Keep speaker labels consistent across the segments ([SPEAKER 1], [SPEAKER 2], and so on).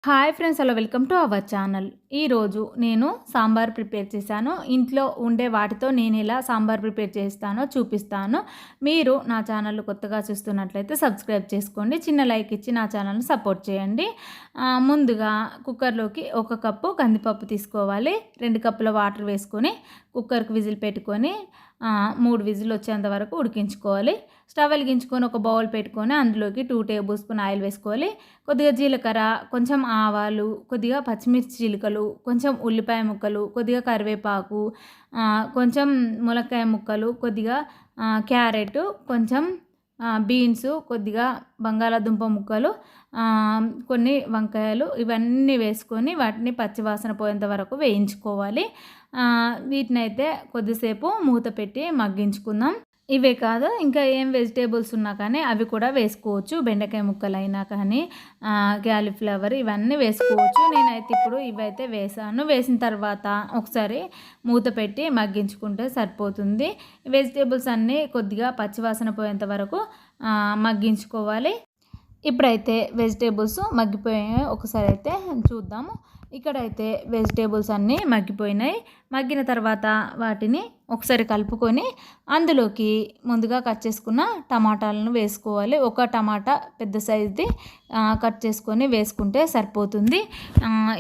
[SPEAKER 1] Hi friends, hello, welcome to our channel. ఈరోజు నేను sambar prepare చేశాను. ఇంట్లో ఉండే వాటితో నేను ఎలా సాంబార్ ప్రిపేర్ చేస్తానో చూపిస్తాను. మీరు నా ఛానల్ కొత్తగా చూస్తున్నట్లయితే సబ్స్క్రైబ్ చేసుకోండి, చిన్న లైక్ ఇచ్చి నా ఛానల్ని సపోర్ట్ చేయండి. ముందుగా కుక్కర్లోకి 1 కప్పు కందిపప్పు తీసుకోవాలి. 2 కప్పుల వాటర్ వేసుకొని కుక్కర్కి విజిల్ పెట్టుకొని 3 విజిల్ వచ్చేంత వరకు ఉడికించుకోవాలి. స్టవ్ వెలిగించుకొని ఒక బౌల్ పెట్టుకొని అందులోకి 2 టేబుల్ స్పూన్ ఆయిల్ వేసుకోవాలి. కొద్దిగా జీలకర్ర, కొంచెం ఆవాలు, కొద్దిగా పచ్చిమిర్చి చిలుకలు, కొంచెం ఉల్లిపాయ ముక్కలు, కొద్దిగా కరివేపాకు, కొంచెం ములక్కాయ ముక్కలు, కొద్దిగా క్యారెట్, కొంచెం బీన్స్, కొద్దిగా బంగాళాదుంప ముక్కలు, కొన్ని వంకాయలు, ఇవన్నీ వేసుకొని వాటిని పచ్చివాసన పోయేంత వరకు వేయించుకోవాలి. వీటినైతే కొద్దిసేపు మూత పెట్టి మగ్గించుకుందాం. ఇవే కాదు, ఇంకా ఏం వెజిటేబుల్స్ ఉన్నా కానీ అవి కూడా వేసుకోవచ్చు. బెండకాయ ముక్కలైనా కానీ, క్యాలీఫ్లవర్, ఇవన్నీ వేసుకోవచ్చు. నేనైతే ఇప్పుడు ఇవైతే వేసాను. వేసిన తర్వాత ఒకసారి మూత పెట్టి మగ్గించుకుంటే సరిపోతుంది. వెజిటేబుల్స్ అన్నీ కొద్దిగా పచ్చివాసన పోయేంత వరకు మగ్గించుకోవాలి. ఇప్పుడైతే వెజిటేబుల్స్ మగ్గిపోయాయి, ఒకసారి అయితే చూద్దాము. ఇక్కడైతే వెజిటేబుల్స్ అన్నీ మగ్గిపోయినాయి. మగ్గిన తర్వాత వాటిని ఒకసారి కలుపుకొని అందులోకి ముందుగా కట్ చేసుకున్న టమాటాలను వేసుకోవాలి. ఒక టమాటా పెద్ద సైజుది కట్ చేసుకొని వేసుకుంటే సరిపోతుంది.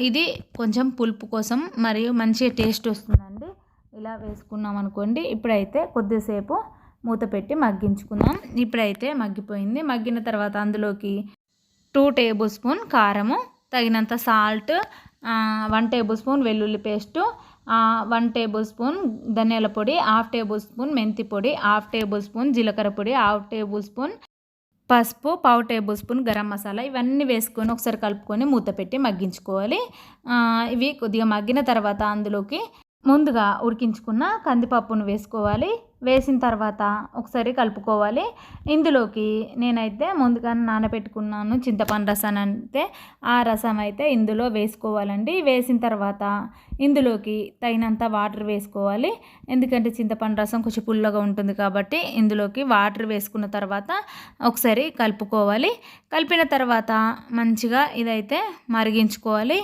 [SPEAKER 1] ఇది కొంచెం పులుపు కోసం మరియు మంచి టేస్ట్ వస్తుందండి. ఇలా వేసుకున్నాం అనుకోండి. ఇప్పుడైతే కొద్దిసేపు మూత పెట్టి మగ్గించుకుందాం. ఇప్పుడైతే మగ్గిపోయింది. మగ్గిన తర్వాత అందులోకి 2 టేబుల్ స్పూన్ కారము, తగినంత సాల్ట్, 1 టేబుల్ స్పూన్ వెల్లుల్లి పేస్టు, 1 టేబుల్ స్పూన్ ధనియాల పొడి, 1/2 టేబుల్ స్పూన్ మెంతి పొడి, 1/2 టేబుల్ స్పూన్ జీలకర్ర పొడి, 1/2 టేబుల్ స్పూన్ పసుపు, 1/4 టేబుల్ స్పూన్ గరం మసాలా, ఇవన్నీ వేసుకొని ఒకసారి కలుపుకొని మూత పెట్టి మగ్గించుకోవాలి. ఇవి కొద్దిగా మగ్గిన తర్వాత అందులోకి ముందుగా ఉడికించుకున్న కందిపప్పును వేసుకోవాలి. వేసిన తర్వాత ఒకసారి కలుపుకోవాలి. ఇందులోకి నేనైతే ముందుగా నానబెట్టుకున్నాను చింతపండు రసాన్ని, అయితే ఆ రసం అయితే ఇందులో వేసుకోవాలండి. వేసిన తర్వాత ఇందులోకి తగినంత వాటర్ వేసుకోవాలి. ఎందుకంటే చింతపండు రసం కొంచెం పుల్లగా ఉంటుంది కాబట్టి ఇందులోకి వాటర్ వేసుకున్న తర్వాత ఒకసారి కలుపుకోవాలి. కలిపిన తర్వాత మంచిగా ఇదైతే మరిగించుకోవాలి.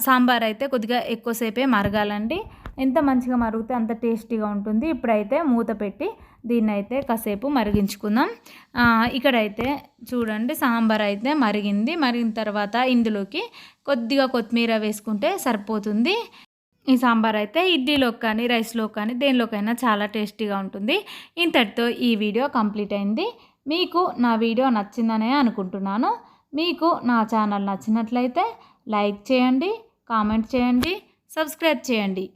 [SPEAKER 1] సాంబార్ అయితే కొద్దిగా ఎక్కువసేపే మరగాలండి. ఎంత మంచిగా మరిగితే అంత టేస్టీగా ఉంటుంది. ఇప్పుడైతే మూత పెట్టి దీన్ని అయితే కాసేపు మరిగించుకుందాం. ఇక్కడైతే చూడండి, సాంబార్ అయితే మరిగింది. మరిగిన తర్వాత ఇందులోకి కొద్దిగా కొత్తిమీర వేసుకుంటే సరిపోతుంది. ఈ సాంబార్ అయితే ఇడ్లీలోకి కానీ, రైస్లో కానీ, దేనిలోకైనా చాలా టేస్టీగా ఉంటుంది. ఇంతటితో ఈ వీడియో కంప్లీట్ అయింది. మీకు నా వీడియో నచ్చిందనే అనుకుంటున్నాను. మీకు నా ఛానల్ నచ్చినట్లయితే లైక్ చేయండి, కామెంట్ చేయండి, సబ్స్క్రైబ్ చేయండి.